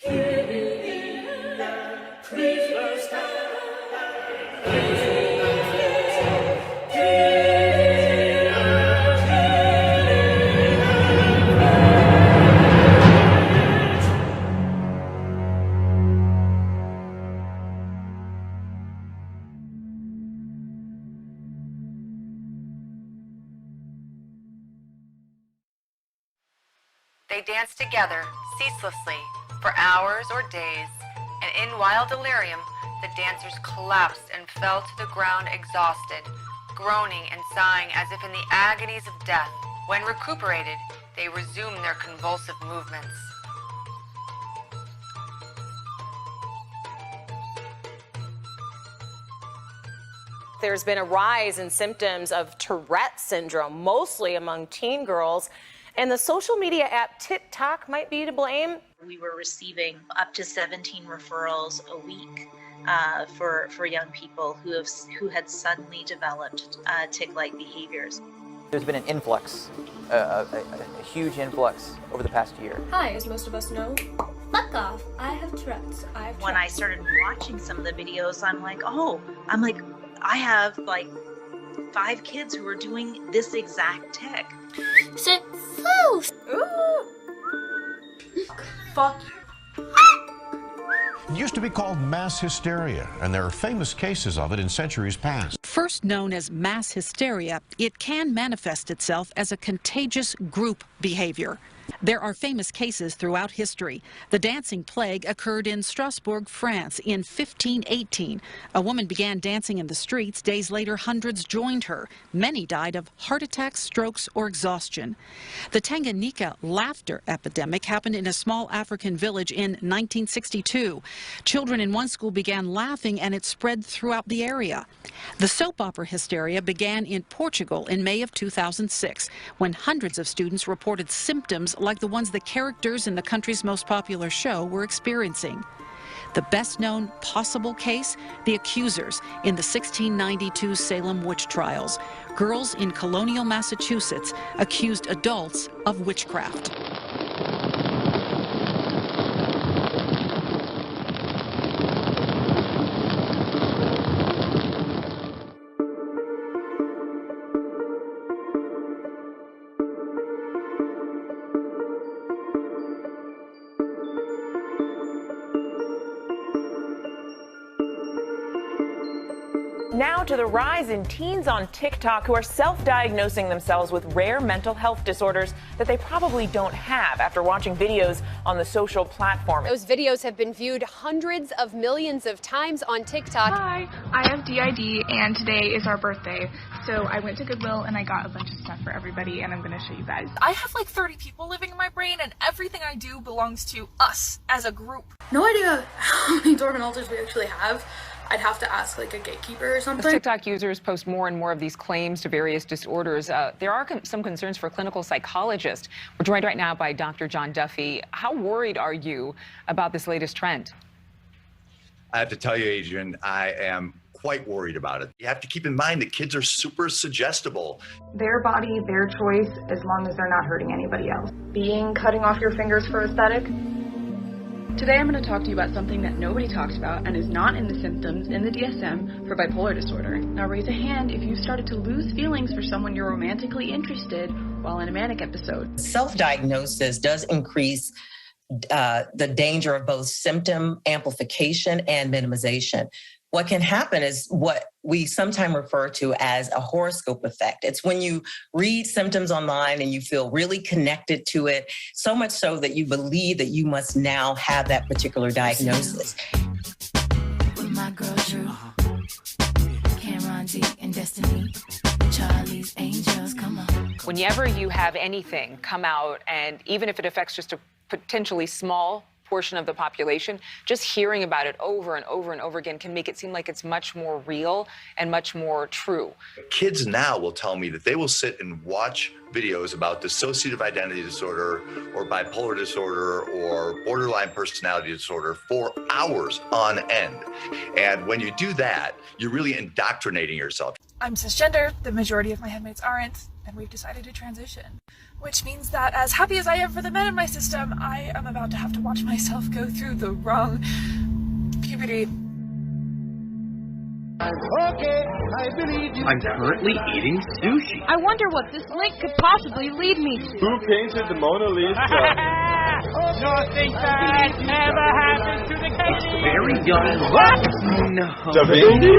They danced together, ceaselessly, for hours or days, and in wild delirium, the dancers collapsed and fell to the ground exhausted, groaning and sighing as if in the agonies of death. When recuperated, they resumed their convulsive movements. There's been a rise in symptoms of Tourette syndrome, mostly among teen girls. And the social media app TikTok might be to blame. We were receiving up to 17 referrals a week for young people who had suddenly developed tic-like behaviors. There's been an influx, a huge influx over the past year. Hi, as most of us know, fuck off. I have Tourette's. When I started watching some of the videos, I'm like, I have like 5 kids who are doing this exact tic. Sit. Fuck. It used to be called mass hysteria, and there are famous cases of it in centuries past. First known as mass hysteria, it can manifest itself as a contagious group behavior. There are famous cases throughout history. The dancing plague occurred in Strasbourg, France in 1518. A woman began dancing in the streets. Days later, hundreds joined her. Many died of heart attacks, strokes, or exhaustion. The Tanganyika laughter epidemic happened in a small African village in 1962. Children in one school began laughing, and it spread throughout the area. The soap opera hysteria began in Portugal in May of 2006, when hundreds of students reported symptoms like the ones the characters in the country's most popular show were experiencing. The best-known possible case, the accusers in the 1692 Salem witch trials. Girls in colonial Massachusetts accused adults of witchcraft. Now to the rise in teens on TikTok who are self-diagnosing themselves with rare mental health disorders that they probably don't have after watching videos on the social platform. Those videos have been viewed hundreds of millions of times on TikTok. Hi, I have DID and today is our birthday. So I went to Goodwill and I got a bunch of stuff for everybody and I'm going to show you guys. I have like 30 people living in my brain and everything I do belongs to us as a group. No idea how many Dorman altars we actually have. I'd have to ask like a gatekeeper or something. As TikTok users post more and more of these claims to various disorders, there are some concerns for clinical psychologists. We're joined right now by Dr. John Duffy. How worried are you about this latest trend? I have to tell you, Adrian, I am quite worried about it. You have to keep in mind that kids are super suggestible. Their body, their choice, as long as they're not hurting anybody else. Cutting off your fingers for aesthetic. Today I'm going to talk to you about something that nobody talks about and is not in the symptoms in the DSM for bipolar disorder. Now raise a hand if you started to lose feelings for someone you're romantically interested while in a manic episode. Self-diagnosis does increase the danger of both symptom amplification and minimization. What can happen is what we sometimes refer to as a horoscope effect. It's when you read symptoms online and you feel really connected to it, so much so that you believe that you must now have that particular diagnosis. With my girl Drew, Cameron D and Destiny, Charlie's Angels, come on. Whenever you have anything come out, and even if it affects just a potentially small portion of the population, just hearing about it over and over and over again can make it seem like it's much more real and much more true. Kids now will tell me that they will sit and watch videos about dissociative identity disorder or bipolar disorder or borderline personality disorder for hours on end. And when you do that, you're really indoctrinating yourself. I'm cisgender, the majority of my headmates aren't, and we've decided to transition. Which means that as happy as I am for the men in my system, I am about to have to watch myself go through the wrong puberty. Okay, I believe you. I'm currently eating sushi. I wonder what this link could possibly lead me to. Who painted the Mona Lisa? Nothing bad ever happened to the case. Very young. What? No. Da Vinci?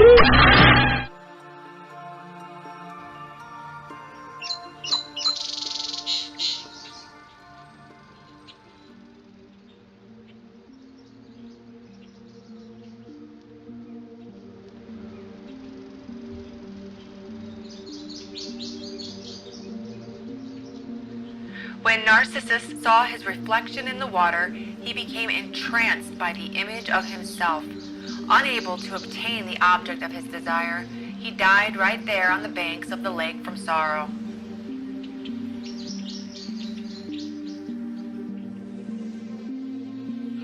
When Narcissus saw his reflection in the water, he became entranced by the image of himself. Unable to obtain the object of his desire, he died right there on the banks of the lake from sorrow.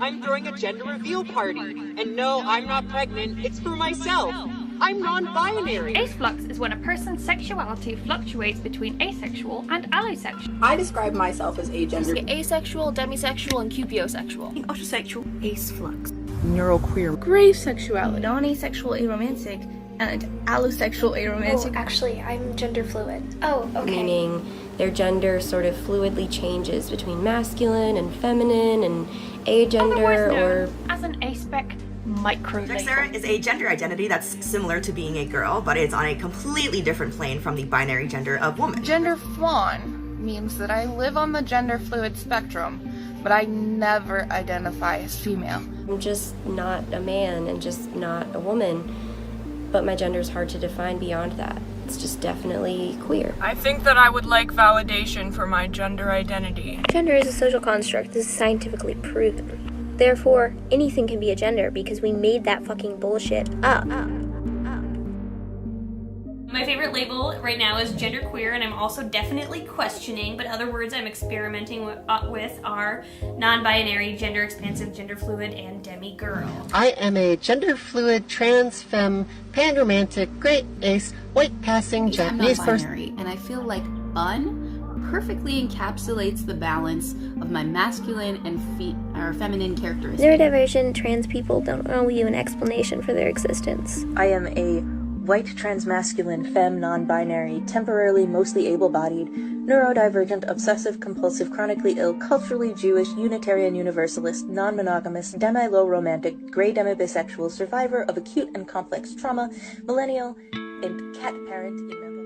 I'm throwing a gender reveal party, and no, I'm not pregnant, it's for myself. I'm non-binary. Aseflux is when a person's sexuality fluctuates between asexual and allosexual. I describe myself as agender. Asexual, demisexual, and cupiosexual. Autosexual. Aseflux. Neuroqueer. Gray sexuality. Non-asexual aromantic and allosexual aromantic. Actually, I'm gender fluid. Oh, okay. Meaning their gender sort of fluidly changes between masculine and feminine and agender or as an aspec micro. Dexter is a gender identity that's similar to being a girl, but it's on a completely different plane from the binary gender of woman. Gender flawn means that I live on the gender fluid spectrum, but I never identify as female. I'm just not a man and just not a woman, but my gender is hard to define beyond that. It's just definitely queer. I think that I would like validation for my gender identity. Gender is a social construct. This is scientifically proven. Therefore, anything can be a gender because we made that fucking bullshit up. My favorite label right now is genderqueer, and I'm also definitely questioning, but other words I'm experimenting with are non-binary, gender expansive, gender fluid, and demi-girl. I am a gender fluid, trans, femme, pan-romantic, great ace, white passing, Japanese first. I'm non-binary, and I feel like bun perfectly encapsulates the balance of my masculine and feminine characteristics. Neurodivergent trans people don't owe you an explanation for their existence. I am a white transmasculine femme non-binary, temporarily mostly able-bodied, neurodivergent, obsessive-compulsive, chronically ill, culturally Jewish, Unitarian Universalist, non-monogamous, demi-low romantic, gray demi-bisexual, survivor of acute and complex trauma, millennial, and cat parent in mental health.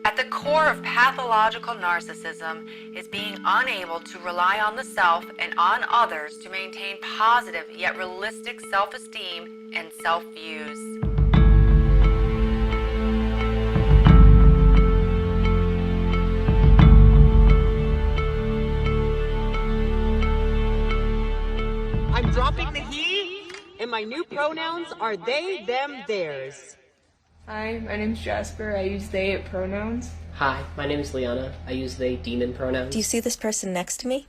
At the core of pathological narcissism is being unable to rely on the self and on others to maintain positive yet realistic self-esteem and self-views. I'm dropping the he, and my new pronouns are they, them, theirs. Hi, my name's Jasper. I use they it pronouns. Hi, my name is Liana. I use they demon pronouns. Do you see this person next to me?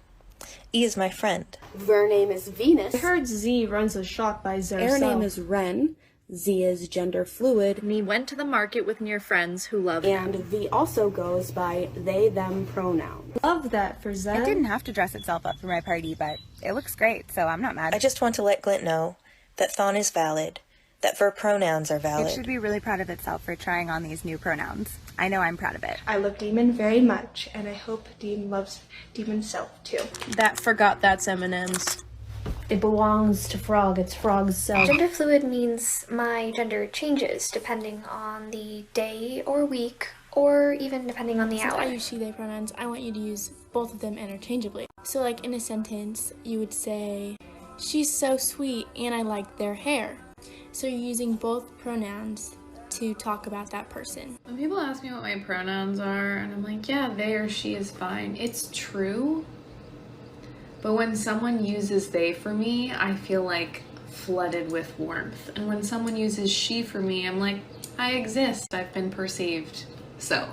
E is my friend. Her name is Venus. I heard Z runs a shop by Zercel. Her name is Ren. Z is gender fluid. Me went to the market with near friends who love and V also goes by they, them pronoun. Love that for Zed. It didn't have to dress itself up for my party, but it looks great, so I'm not mad. I just want to let Glint know that Thon is valid, that ver pronouns are valid. It should be really proud of itself for trying on these new pronouns. I know I'm proud of it. I love Demon very much, and I hope Demon loves Demon's self too. That forgot that's M&M's. It belongs to Frog. It's Frog's self. Gender fluid means my gender changes depending on the day or week, or even depending on the hour. Since I use she, they pronouns, I want you to use both of them interchangeably. So like in a sentence, you would say, she's so sweet and I like their hair. So you're using both pronouns to talk about that person. When people ask me what my pronouns are, and I'm like, yeah, they or she is fine, it's true. But when someone uses they for me, I feel like flooded with warmth. And when someone uses she for me, I'm like, I exist, I've been perceived. So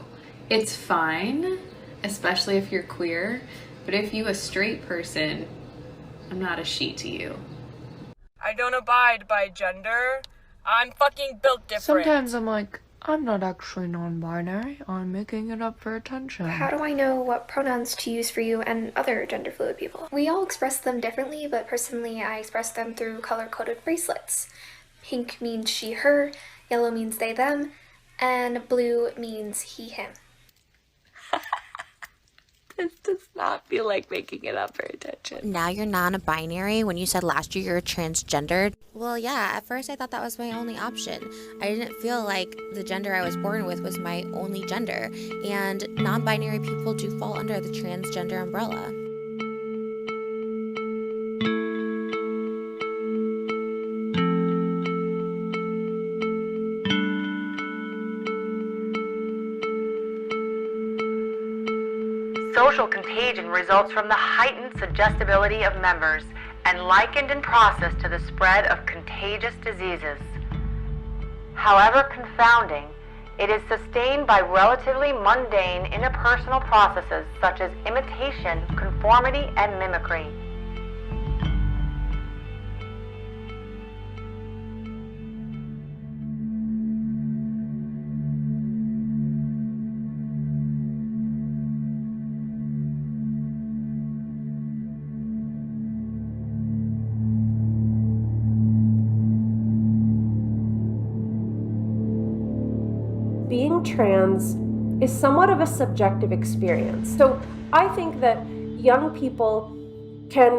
it's fine. especially if you're queer. But if you a straight person, I'm not a she to you. I don't abide by gender. I'm fucking built different. Sometimes I'm like, I'm not actually non-binary. I'm making it up for attention. How do I know what pronouns to use for you and other gender fluid people? We all express them differently, but personally I express them through color-coded bracelets. Pink means she, her, yellow means they, them, and blue means he, him. This does not feel like making it up for attention. Now you're non-binary when you said last year you're transgendered? Well, yeah, at first I thought that was my only option. I didn't feel like the gender I was born with was my only gender, and non-binary people do fall under the transgender umbrella. Social contagion results from the heightened suggestibility of members and likened in process to the spread of contagious diseases. However confounding, it is sustained by relatively mundane interpersonal processes such as imitation, conformity, and mimicry. Being trans is somewhat of a subjective experience. So I think that young people can,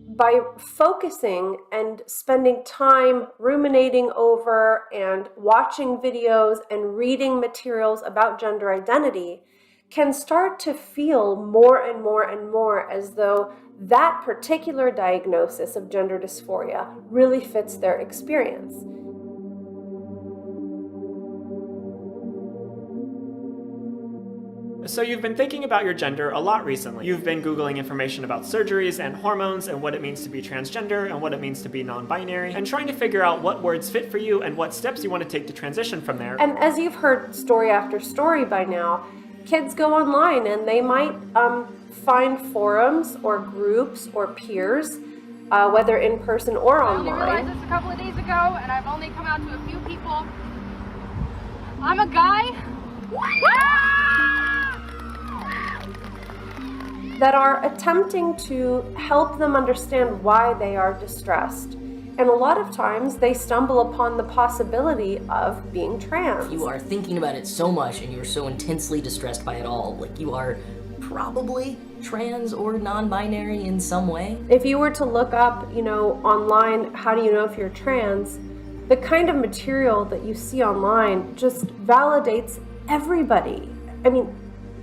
by focusing and spending time ruminating over and watching videos and reading materials about gender identity, can start to feel more and more and more as though that particular diagnosis of gender dysphoria really fits their experience. So you've been thinking about your gender a lot recently. You've been Googling information about surgeries and hormones and what it means to be transgender and what it means to be non-binary and trying to figure out what words fit for you and what steps you want to take to transition from there. And as you've heard story after story by now, kids go online and they might find forums or groups or peers, whether in person or online. I only realized this a couple of days ago and I've only come out to a few people. I'm a guy. That are attempting to help them understand why they are distressed. And a lot of times they stumble upon the possibility of being trans. You are thinking about it so much and you are so intensely distressed by it all. Like you are probably trans or non-binary in some way. If you were to look up, online, how do you know if you're trans? The kind of material that you see online just validates everybody. I mean,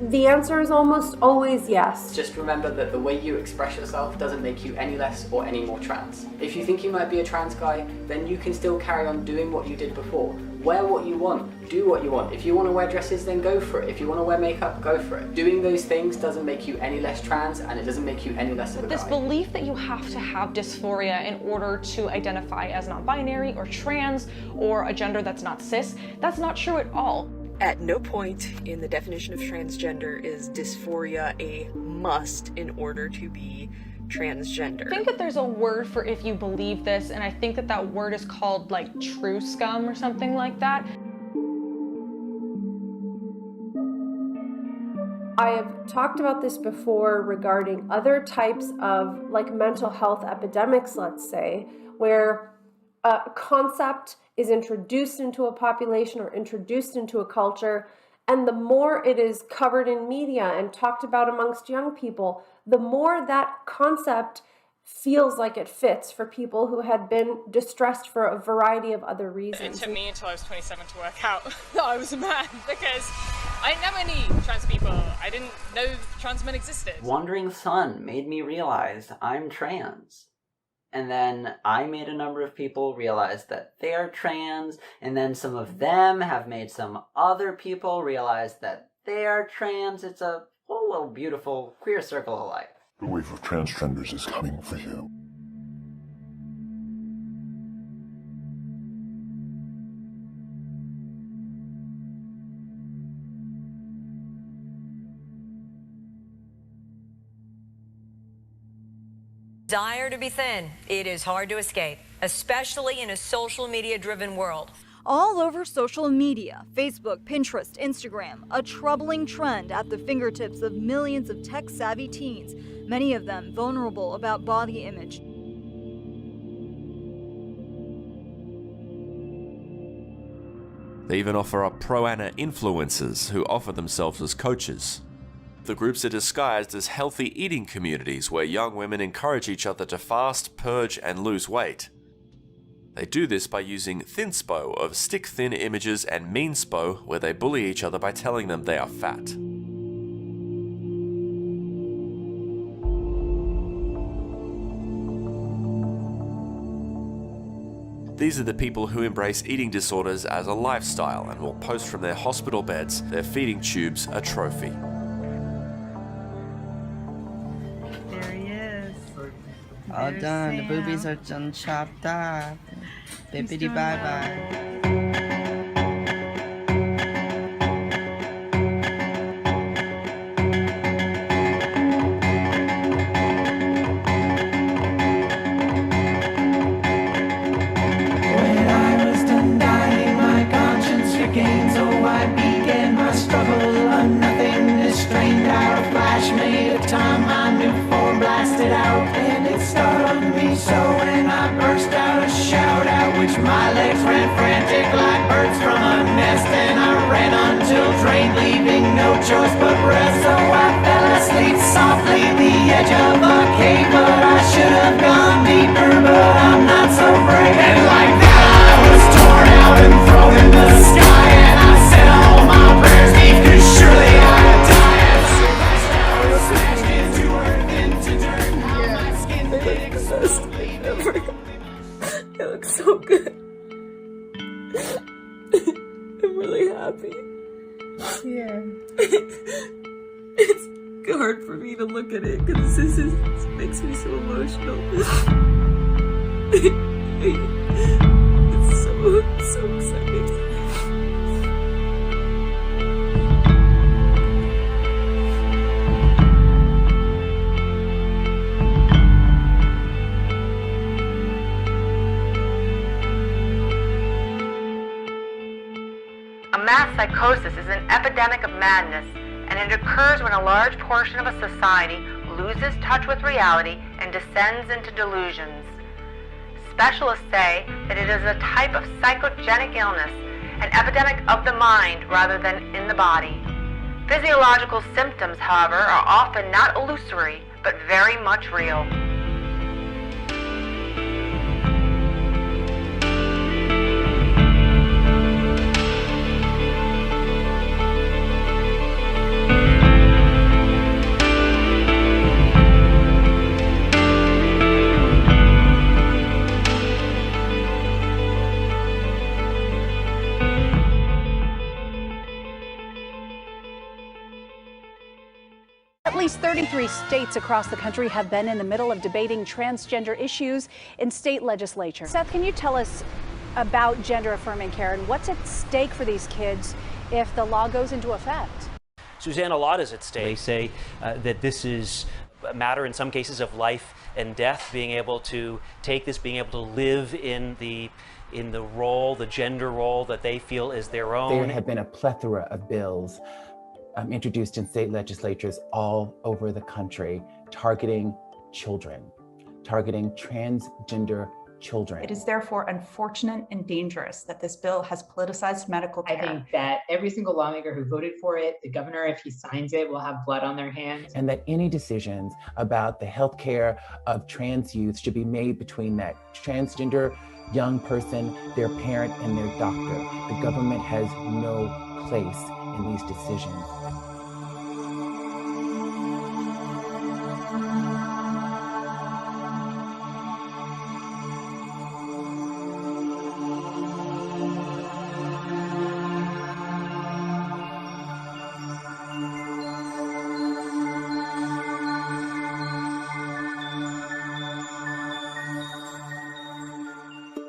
the answer is almost always yes. Just remember that the way you express yourself doesn't make you any less or any more trans. If you think you might be a trans guy, then you can still carry on doing what you did before. Wear what you want, do what you want. If you want to wear dresses, then go for it. If you want to wear makeup, go for it. Doing those things doesn't make you any less trans, and it doesn't make you any less of a guy. This belief that you have to have dysphoria in order to identify as non-binary or trans or a gender that's not cis, that's not true at all. At no point in the definition of transgender is dysphoria a must in order to be transgender. I think that there's a word for if you believe this, and I think that that word is called like true scum or something like that. I have talked about this before regarding other types of mental health epidemics, let's say, where a concept is introduced into a population or introduced into a culture, and the more it is covered in media and talked about amongst young people, the more that concept feels like it fits for people who had been distressed for a variety of other reasons. It took me until I was 27 to work out that I was a man because I didn't know any trans people. I didn't know trans men existed. Wandering Sun made me realize I'm trans. And then I made a number of people realize that they are trans, and then some of them have made some other people realize that they are trans. It's a whole little beautiful queer circle of life. The wave of transgenders is coming for you. Desire to be thin, it is hard to escape, especially in a social media-driven world. All over social media, Facebook, Pinterest, Instagram, a troubling trend at the fingertips of millions of tech-savvy teens, many of them vulnerable about body image. They even offer up pro-ana influencers who offer themselves as coaches. The groups are disguised as healthy eating communities where young women encourage each other to fast, purge, and lose weight. They do this by using thinspo of stick-thin images and meanspo, where they bully each other by telling them they are fat. These are the people who embrace eating disorders as a lifestyle and will post from their hospital beds their feeding tubes a trophy. There he is. All done. The boobies are done chopped off. Bippity bye bye. My legs ran frantic like birds from a nest, and I ran until drained, leaving no choice but rest. So I fell asleep softly at the edge of a cave, but I should have gone deeper, but I'm not so brave. And like that I was torn out and thrown in the sky, and I said all my prayers deep, 'cause surely I'd die. And so I was smashed into earth, into dirt. Now my skin did exist. It looks so good. I'm really happy. Yeah. It's hard for me to look at it because this makes me so emotional. It's so exciting. Mass psychosis is an epidemic of madness, and it occurs when a large portion of a society loses touch with reality and descends into delusions. Specialists say that it is a type of psychogenic illness, an epidemic of the mind rather than in the body. Physiological symptoms, however, are often not illusory, but very much real. At least 33 states across the country have been in the middle of debating transgender issues in state legislature. Seth, can you tell us about gender-affirming care and what's at stake for these kids if the law goes into effect? Suzanne, a lot is at stake. They say that this is a matter in some cases of life and death, being able to take this, being able to live in the role, the gender role that they feel is their own. There have been a plethora of bills introduced in state legislatures all over the country targeting children, targeting transgender children. It is therefore unfortunate and dangerous that this bill has politicized medical care. I think that every single lawmaker who voted for it, the governor, if he signs it, will have blood on their hands. And that any decisions about the health care of trans youth should be made between that transgender young person, their parent, and their doctor. The government has no place in these decisions.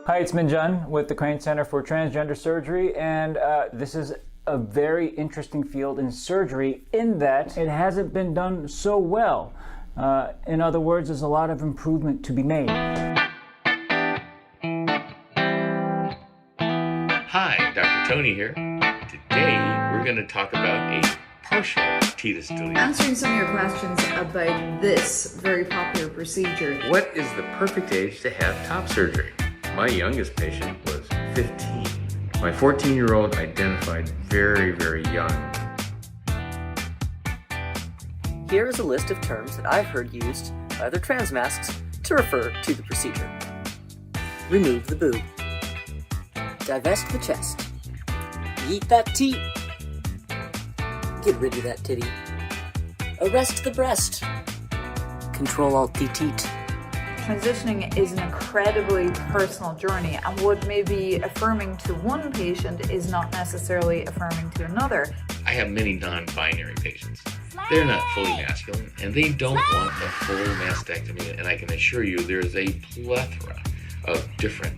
Hi, it's Minjun with the Crane Center for Transgender Surgery, and this is a very interesting field in surgery in that it hasn't been done so well. In other words, there's a lot of improvement to be made. Hi, Dr. Tony here. Today we're going to talk about a partial tetus deletion. Answering some of your questions about this very popular procedure. What is the perfect age to have top surgery? My youngest patient was 15. My 14-year-old identified very, very young. Here is a list of terms that I've heard used by other trans masks to refer to the procedure. Remove the boob. Divest the chest. Eat that teat. Get rid of that titty. Arrest the breast. Control-Alt-T-Teat. Transitioning is an incredibly personal journey, and what may be affirming to one patient is not necessarily affirming to another. I have many non-binary patients. They're not fully masculine, and they don't want a full mastectomy, and I can assure you there's a plethora of different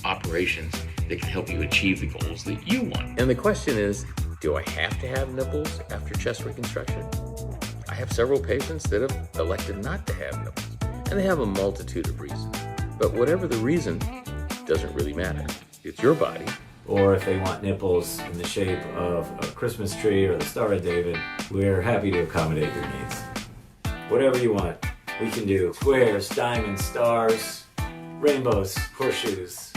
operations that can help you achieve the goals that you want. And the question is, do I have to have nipples after chest reconstruction? I have several patients that have elected not to have nipples, and they have a multitude of reasons. But whatever the reason, doesn't really matter. It's your body. Or if they want nipples in the shape of a Christmas tree or the Star of David, we're happy to accommodate your needs. Whatever you want, we can do. Squares, diamonds, stars, rainbows, horseshoes,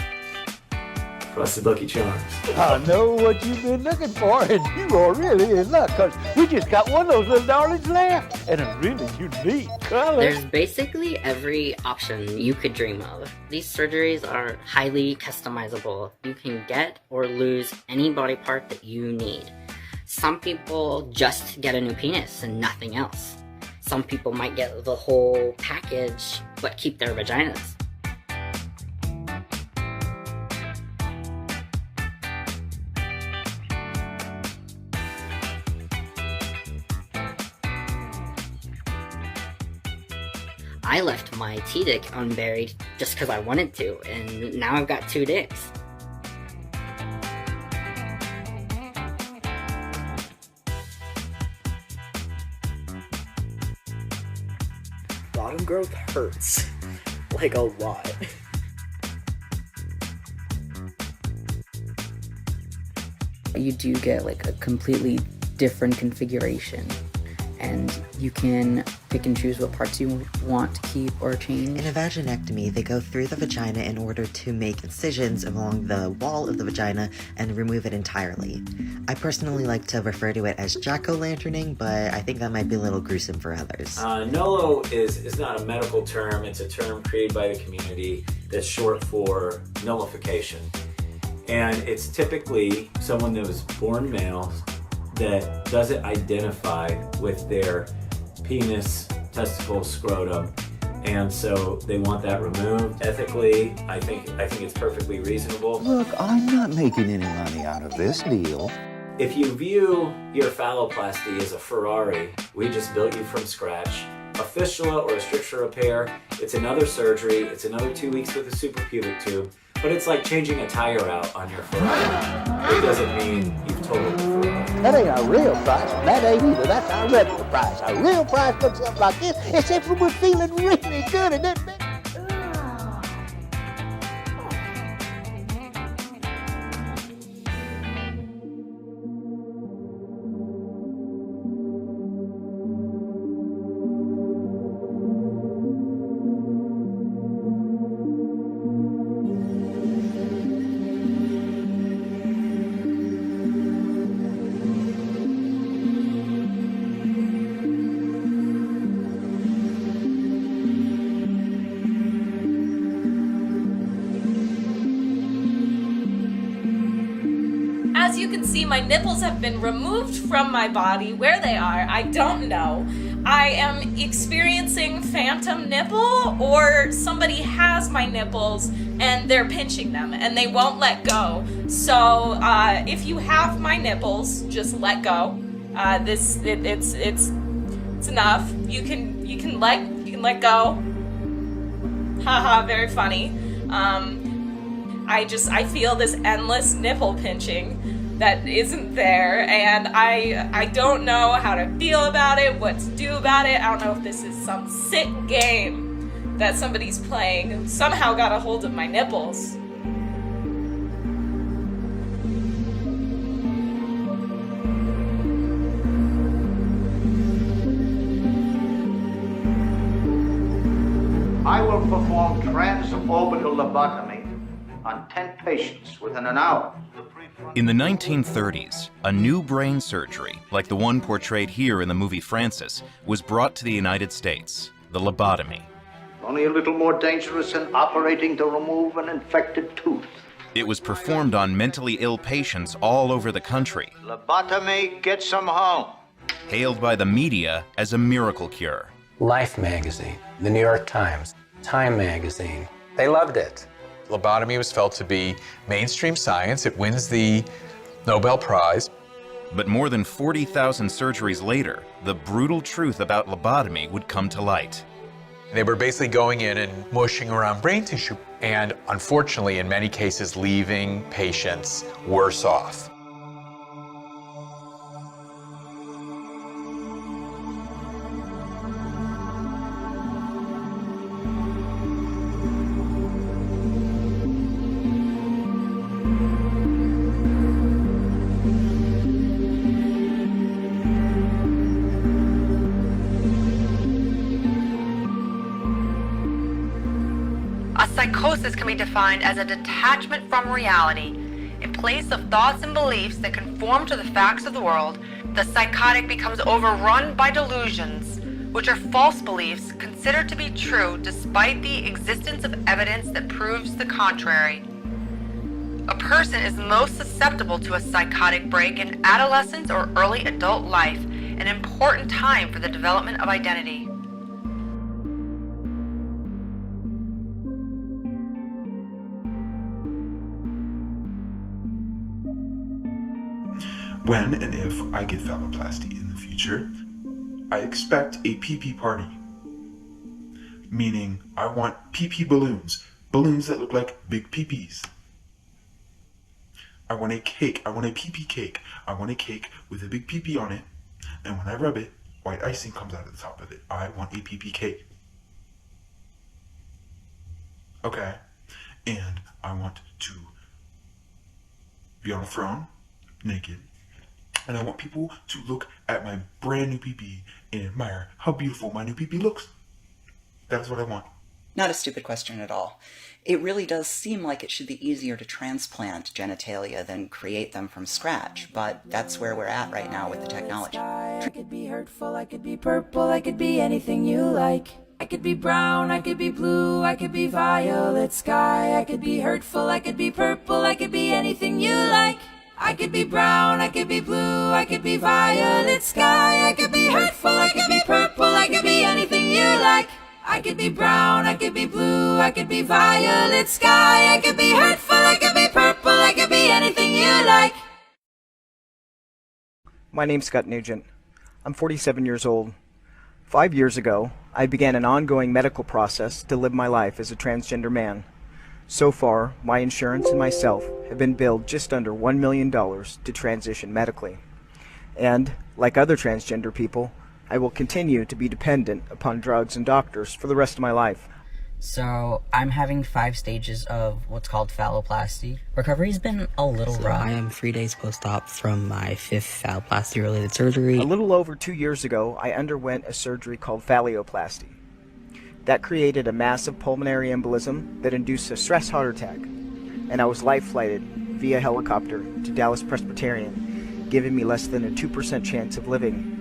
frosted Lucky Charms. I know what you've been looking for, and you are really in luck, because we just got one of those little darlings left, and a really unique color. There's basically every option you could dream of. These surgeries are highly customizable. You can get or lose any body part that you need. Some people just get a new penis and nothing else. Some people might get the whole package, but keep their vaginas. I left my T-dick unburied just because I wanted to, and now I've got 2 dicks. Bottom growth hurts. Like a lot. You do get like a completely different configuration, and you can pick and choose what parts you want to keep or change. In a vaginectomy, they go through the vagina in order to make incisions along the wall of the vagina and remove it entirely. I personally like to refer to it as jack-o'-lanterning, but I think that might be a little gruesome for others. Nullo is not a medical term, it's a term created by the community that's short for nullification. And it's typically someone that was born male that doesn't identify with their penis, testicle, scrotum, and so they want that removed. Ethically, I think it's perfectly reasonable. Look, I'm not making any money out of this deal. If you view your phalloplasty as a Ferrari, we just built you from scratch. A fistula or a stricture repair, it's another surgery, it's another 2 weeks with a suprapubic tube, but it's like changing a tire out on your Ferrari. It doesn't mean you've totaled the Ferrari. That ain't our real price, and that ain't either. That's our regular price. Our real price looks up like this, except when we're feeling really good, and then... As you can see, my nipples have been removed from my body. Where they are, I don't know. I am experiencing phantom nipple, or somebody has my nipples and they're pinching them and they won't let go. So if you have my nipples, just let go. It's enough. You can let go. Haha, very funny. I feel this endless nipple pinching. that isn't there, and I don't know how to feel about it, what to do about it. I don't know if this is some sick game that somebody's playing who somehow got a hold of my nipples. I will perform transorbital lobotomy on 10 patients within an hour. In the 1930s, a new brain surgery, like the one portrayed here in the movie Francis, was brought to the United States, the lobotomy. Only a little more dangerous than operating to remove an infected tooth. It was performed on mentally ill patients all over the country, Lobotomy gets them home. hailed by the media as a miracle cure. Life magazine, the New York Times, Time magazine, they loved it. Lobotomy was felt to be mainstream science. It wins the Nobel Prize. But more than 40,000 surgeries later, the brutal truth about lobotomy would come to light. They were basically going in and mushing around brain tissue, and unfortunately, in many cases, leaving patients worse off. Psychosis can be defined as a detachment from reality. In place of thoughts and beliefs that conform to the facts of the world, the psychotic becomes overrun by delusions, which are false beliefs considered to be true despite the existence of evidence that proves the contrary. A person is most susceptible to a psychotic break in adolescence or early adult life, an important time for the development of identity. When and if I get phalloplasty in the future, I expect a pee-pee party. Meaning, I want pee-pee balloons. Balloons that look like big pee-pees. I want a cake. I want a pee-pee cake. I want a cake with a big pee-pee on it. And when I rub it, white icing comes out of the top of it. I want a pee-pee cake. Okay. And I want to be on a throne, naked. And I want people to look at my brand new pee-pee and admire how beautiful my new pee-pee looks. That's what I want. Not a stupid question at all. It really does seem like it should be easier to transplant genitalia than create them from scratch, but that's where we're at right now with the technology. I could be hurtful, I could be purple, I could be anything you like. I could be brown, I could be blue, I could be violet sky. I could be hurtful, I could be purple, I could be anything you like. I could be brown, I could be blue, I could be violet sky. I could be hurtful, I could be purple, I could be anything you like. I could be brown, I could be blue, I could be violet sky. I could be hurtful, I could be purple, I could be anything you like. My name's Scott Nugent. I'm 47 years old. 5 years ago, I began an ongoing medical process to live my life as a transgender man. So far, my insurance and myself have been billed just under $1 million to transition medically. And, like other transgender people, I will continue to be dependent upon drugs and doctors for the rest of my life. So, I'm having 5 stages of what's called phalloplasty. Recovery's been a little rough. I am 3 days post-op from my 5th phalloplasty-related surgery. A little over 2 years ago, I underwent a surgery called phalloplasty. That created a massive pulmonary embolism that induced a stress heart attack, and I was life-flighted via helicopter to Dallas Presbyterian, giving me less than a 2% chance of living.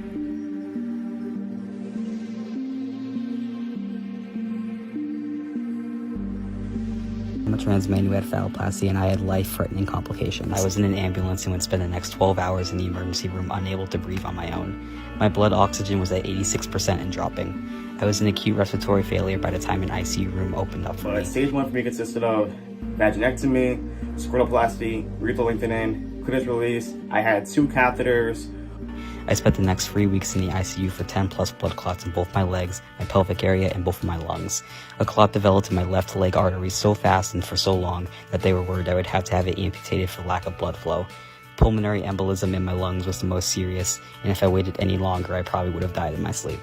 I'm a trans man who had phalloplasty, and I had life-threatening complications. I was in an ambulance and would spend the next 12 hours in the emergency room unable to breathe on my own. My blood oxygen was at 86% and dropping. I was in acute respiratory failure by the time an ICU room opened up for me. Stage 1 for me consisted of vaginectomy, scrotoplasty, urethral lengthening, clitoris release. I had 2 catheters. I spent the next 3 weeks in the ICU for 10 plus blood clots in both my legs, my pelvic area, and both of my lungs. A clot developed in my left leg artery so fast and for so long that they were worried I would have to have it amputated for lack of blood flow. pulmonary embolism in my lungs was the most serious, and if I waited any longer, I probably would have died in my sleep.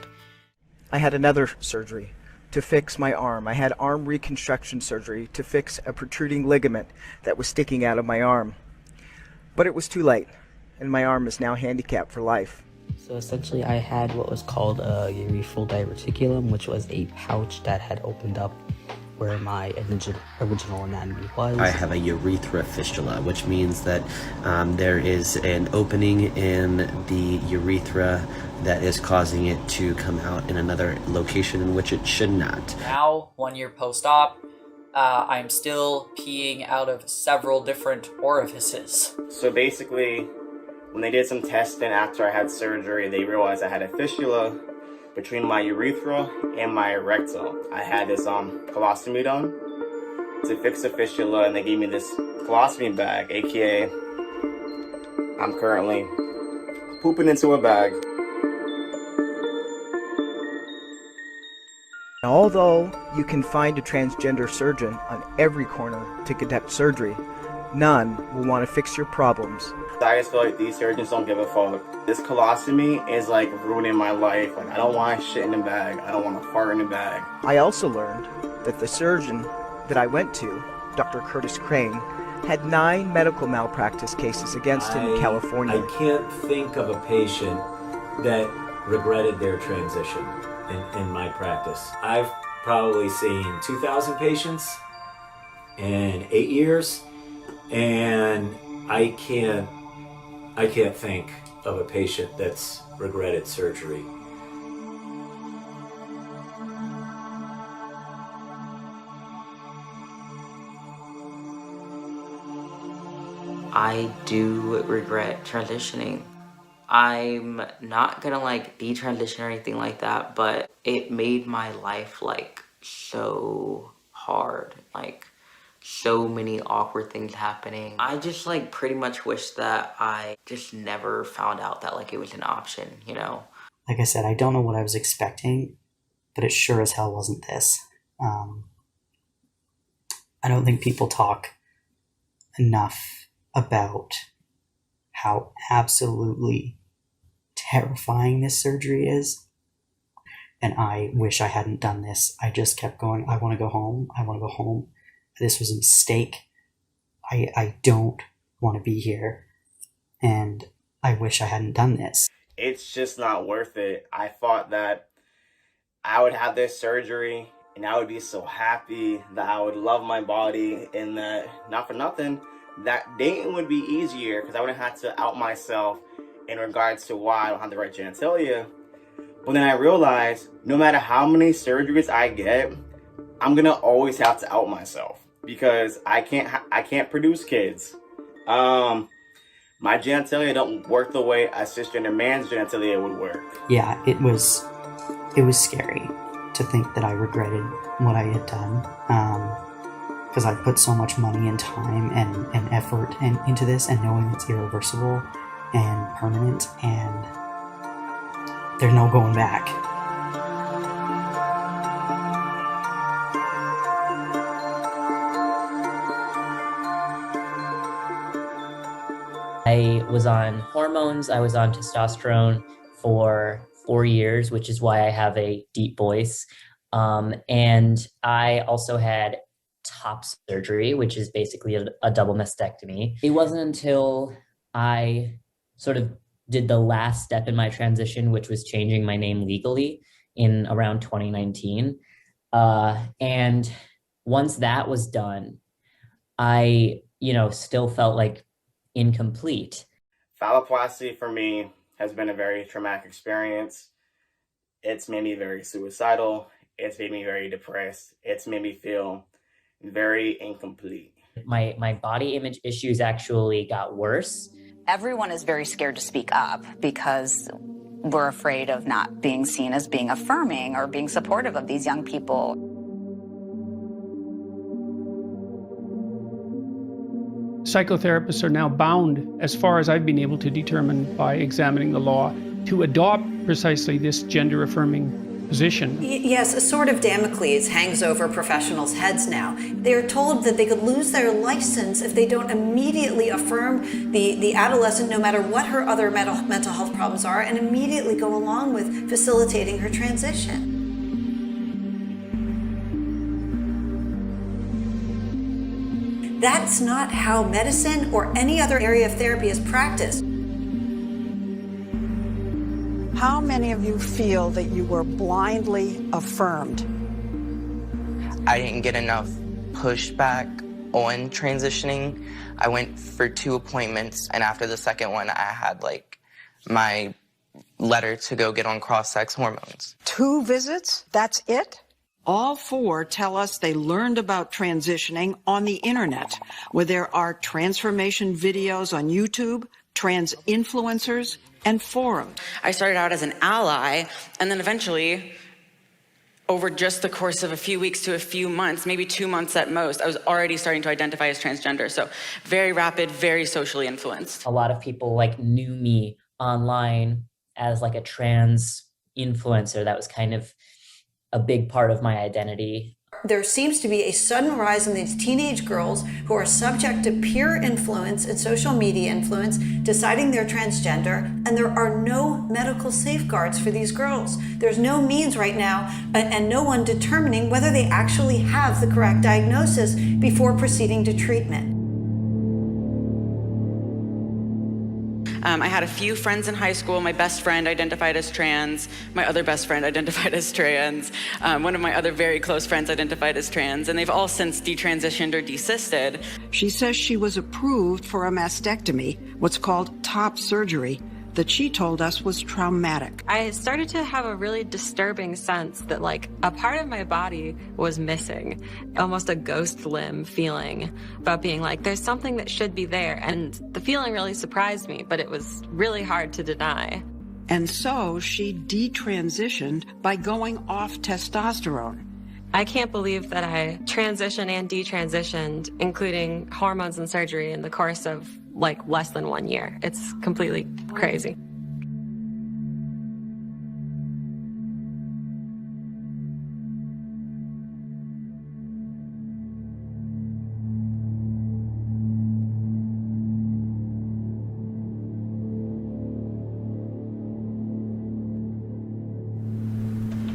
I had another surgery to fix my arm. I had arm reconstruction surgery to fix a protruding ligament that was sticking out of my arm. But it was too late, and my arm is now handicapped for life. So essentially I had what was called a urethral diverticulum, which was a pouch that had opened up where my original anatomy was. I have a urethra fistula, which means that there is an opening in the urethra that is causing it to come out in another location in which it should not. Now, 1 year post-op, I'm still peeing out of several different orifices. So basically, when they did some testing after I had surgery, they realized I had a fistula between my urethra and my rectum. I had this colostomy done to fix the fistula, and they gave me this colostomy bag, aka I'm currently pooping into a bag. Although you can find a transgender surgeon on every corner to conduct surgery, none will want to fix your problems. I just feel like these surgeons don't give a fuck. This colostomy is like ruining my life. Like, I don't want shit in the bag. I don't want to fart in the bag. I also learned that the surgeon that I went to, Dr. Curtis Crane, had 9 medical malpractice cases against him in California. I can't think of a patient that regretted their transition in my practice. I've probably seen 2,000 patients in 8 years, and I can't think of a patient that's regretted surgery. I do regret transitioning. I'm not gonna detransition or anything like that, but it made my life so hard, so many awkward things happening. I just pretty much wish that I just never found out that it was an option, you know? Like I said, I don't know what I was expecting, but it sure as hell wasn't this. I don't think people talk enough about how absolutely terrifying this surgery is. And I wish I hadn't done this. I just kept going, I want to go home. I want to go home. This was a mistake. I don't want to be here. And I wish I hadn't done this. It's just not worth it. I thought that I would have this surgery and I would be so happy, that I would love my body, and that, not for nothing, that dating would be easier because I wouldn't have to out myself in regards to why I don't have the right genitalia. But then I realized no matter how many surgeries I get, I'm gonna always have to out myself because I can't produce kids. My genitalia don't work the way a cisgender man's genitalia would work. Yeah, it was scary to think that I regretted what I had done. Because I put so much money and time and effort into this, and knowing it's irreversible and permanent, and there's no going back. I was on hormones, I was on testosterone for 4 years, which is why I have a deep voice. And I also had top surgery, which is basically a double mastectomy. It wasn't until I sort of did the last step in my transition, which was changing my name legally in around 2019. And once that was done, I, still felt incomplete. Phalloplasty for me has been a very traumatic experience. It's made me very suicidal. It's made me very depressed. It's made me feel very incomplete. My body image issues actually got worse. Everyone is very scared to speak up because we're afraid of not being seen as being affirming or being supportive of these young people. Psychotherapists are now bound, as far as I've been able to determine by examining the law, to adopt precisely this gender-affirming position. Yes, a sword of Damocles hangs over professionals' heads now. They are told that they could lose their license if they don't immediately affirm the adolescent, no matter what her other mental health problems are, and immediately go along with facilitating her transition. That's not how medicine or any other area of therapy is practiced. How many of you feel that you were blindly affirmed? I didn't get enough pushback on transitioning. I went for 2 appointments, and after the second one, I had my letter to go get on cross-sex hormones. 2 visits? That's it? All 4 tell us they learned about transitioning on the internet, where there are transformation videos on YouTube, trans influencers, and forums. I started out as an ally, and then eventually, over just the course of a few weeks to a few months, maybe 2 months at most, I was already starting to identify as transgender. So very rapid, very socially influenced. A lot of people knew me online as a trans influencer. That was kind of a big part of my identity. There seems to be a sudden rise in these teenage girls who are subject to peer influence and social media influence, deciding they're transgender, and there are no medical safeguards for these girls. There's no means right now, and no one determining whether they actually have the correct diagnosis before proceeding to treatment. I had a few friends in high school. My best friend identified as trans. My other best friend identified as trans. One of my other very close friends identified as trans, and they've all since detransitioned or desisted. She says she was approved for a mastectomy, what's called top surgery, that she told us was traumatic. I started to have a really disturbing sense that a part of my body was missing, almost a ghost limb feeling about being there's something that should be there. And the feeling really surprised me, but it was really hard to deny. And so she detransitioned by going off testosterone. I can't believe that I transitioned and detransitioned, including hormones and surgery, in the course of less than 1 year. It's completely crazy.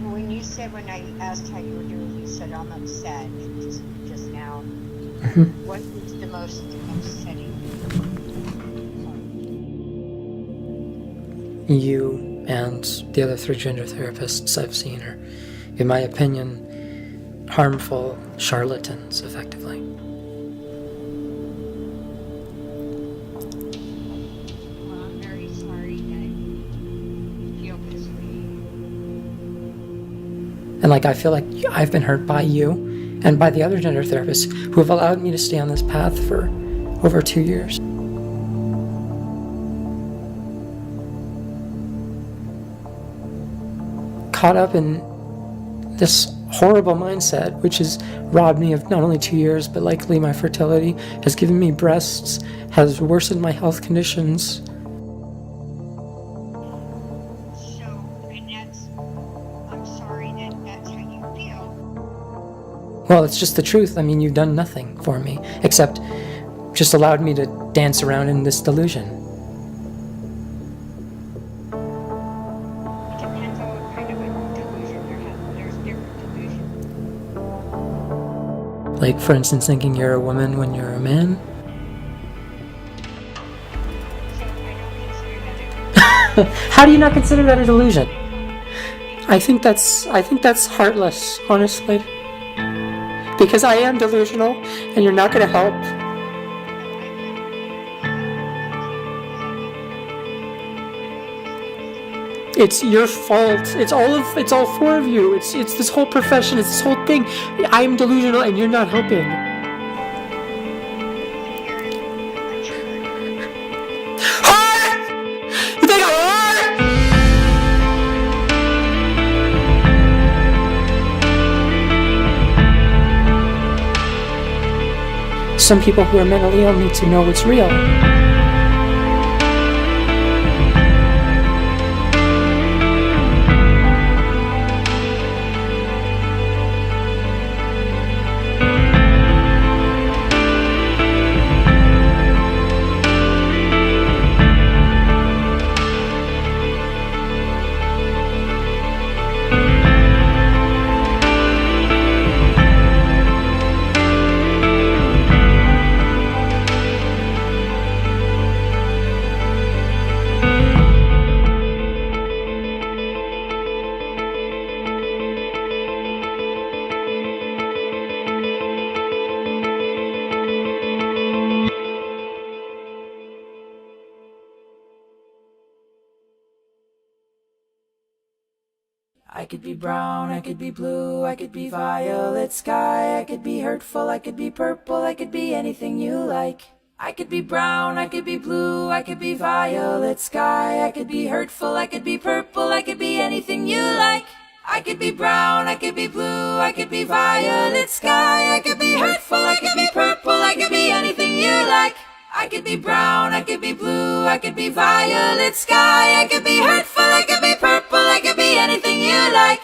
When you said, when I asked how you were doing, you said I'm upset just now. What was the most upsetting? You and the other 3 gender therapists I've seen are, in my opinion, harmful charlatans, effectively. Well, I'm very sorry that you feel this way. And I feel like I've been hurt by you and by the other gender therapists who have allowed me to stay on this path for over 2 years. Caught up in this horrible mindset, which has robbed me of not only 2 years, but likely my fertility, has given me breasts, has worsened my health conditions. I'm sorry that that's how you feel. Well, it's just the truth. I mean, you've done nothing for me, except just allowed me to dance around in this delusion. For instance, thinking you're a woman when you're a man. How do you not consider that a delusion? I think that's heartless, honestly. Because I am delusional, and you're not going to help. It's your fault. It's all 4 of you. It's this whole profession. It's this whole thing. I am delusional and you're not helping. You think I'm Some people who are mentally ill need to know what's real. could be brown, I could be blue, I could be violet sky, I could be hurtful, I could be purple, I could be anything you like. I could be brown, I could be blue, I could be violet sky, I could be hurtful, I could be purple, I could be anything you like. I could be brown, I could be blue, I could be violet sky, I could be hurtful, I could be purple, I could be anything you like. I could be brown, I could be blue, I could be violet sky, I could be hurtful, I could be purple, I could be anything you like.